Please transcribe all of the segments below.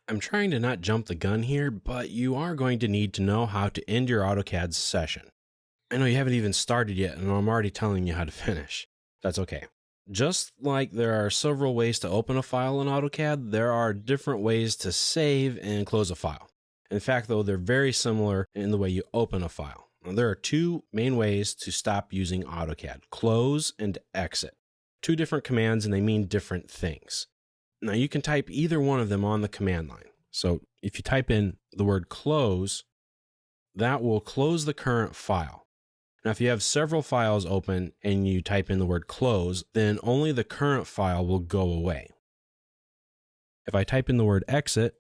I'm trying to not jump the gun here, but you are going to need to know how to end your AutoCAD session. I know you haven't even started yet, and I'm already telling you how to finish. That's okay. Just like there are several ways to open a file in AutoCAD, there are different ways to save and close a file. In fact, though, they're very similar in the way you open a file. Now, there are two main ways to stop using AutoCAD: close and exit. Two different commands, and they mean different things. Now, you can type either one of them on the command line. So if you type in the word close, that will close the current file. Now, if you have several files open and you type in the word close, then only the current file will go away. If I type in the word exit,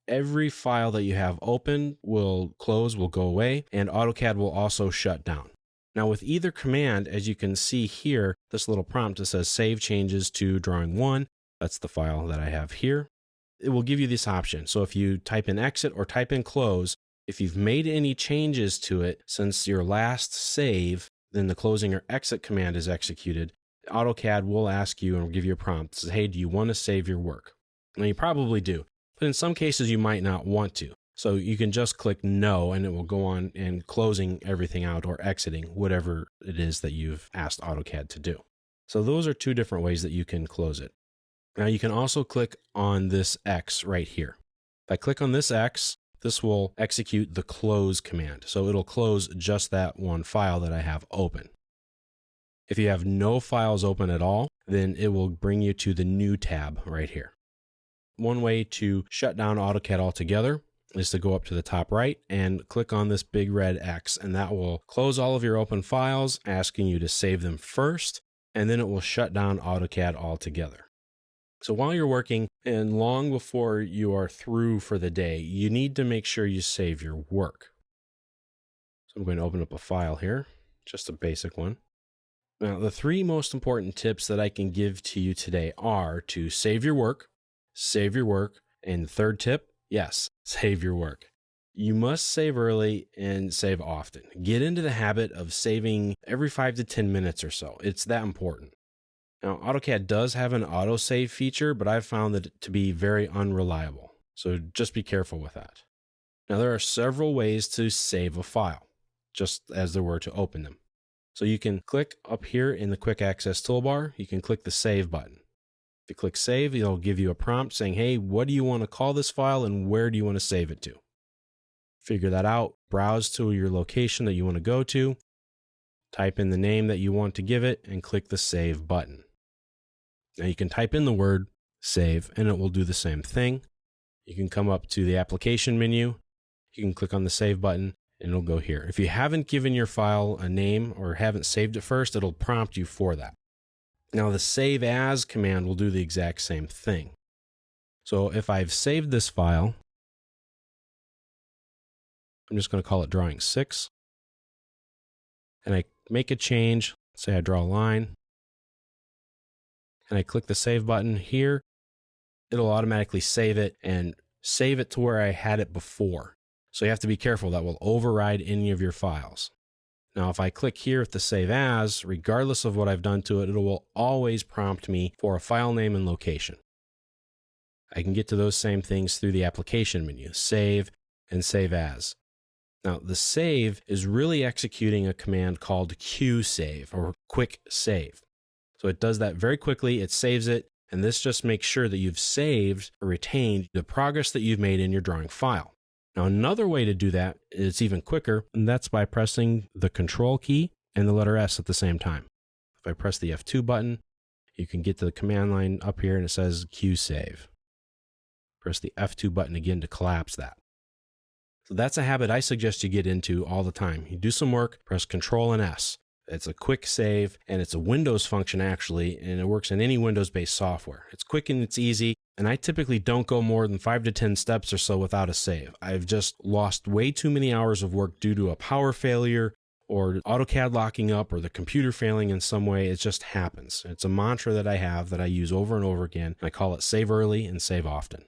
every file that you have open will close, will go away, and AutoCAD will also shut down. Now, with either command, as you can see here, this little prompt that says save changes to drawing 1, that's the file that I have here, it will give you this option. So if you type in exit or type in close, if you've made any changes to it since your last save, then the closing or exit command is executed. AutoCAD will ask you and give you a prompt that says, hey, do you want to save your work? Now, you probably do, but in some cases you might not want to. So you can just click no, and it will go on and closing everything out or exiting whatever it is that you've asked AutoCAD to do. So those are two different ways that you can close it. Now you can also click on this X right here. If I click on this X, this will execute the close command. So it'll close just that one file that I have open. If you have no files open at all, then it will bring you to the new tab right here. One way to shut down AutoCAD altogether is to go up to the top right and click on this big red X, and that will close all of your open files, asking you to save them first, and then it will shut down AutoCAD altogether. So while you're working and long before you are through for the day, you need to make sure you save your work. So I'm going to open up a file here, just a basic one. Now, the three most important tips that I can give to you today are to save your work, and the third tip, yes, save your work. You must save early and save often. Get into the habit of saving every 5 to 10 minutes or so. It's that important. Now, AutoCAD does have an autosave feature, but I've found it to be very unreliable. So just be careful with that. Now, there are several ways to save a file, just as there were to open them. So you can click up here in the quick access toolbar. You can click the save button. If you click save, it'll give you a prompt saying, hey, what do you want to call this file and where do you want to save it to? Figure that out. Browse to your location that you want to go to. Type in the name that you want to give it and click the save button. Now you can type in the word save and it will do the same thing. You can come up to the application menu. You can click on the save button and it'll go here. If you haven't given your file a name or haven't saved it first, it'll prompt you for that. Now the save as command will do the exact same thing. So if I've saved this file, I'm just going to call it drawing 6. And I make a change. Say I draw a line. And I click the save button here. It'll automatically save it and save it to where I had it before. So you have to be careful. That will override any of your files. Now, if I click here at the save as, regardless of what I've done to it, it will always prompt me for a file name and location. I can get to those same things through the application menu, save and save as. Now, the save is really executing a command called QSave or quick save. So it does that very quickly, it saves it, and this just makes sure that you've saved or retained the progress that you've made in your drawing file. Now, another way to do that is even quicker, and that's by pressing the Control key and the letter S at the same time. If I press the F2 button, you can get to the command line up here and it says QSave. Press the F2 button again to collapse that. So that's a habit I suggest you get into all the time. You do some work, press Control and S. It's a quick save, and it's a Windows function actually, and it works in any Windows-based software. It's quick and it's easy, and I typically don't go more than 5 to 10 steps or so without a save. I've just lost way too many hours of work due to a power failure or AutoCAD locking up or the computer failing in some way. It just happens. It's a mantra that I have that I use over and over again. I call it save early and save often.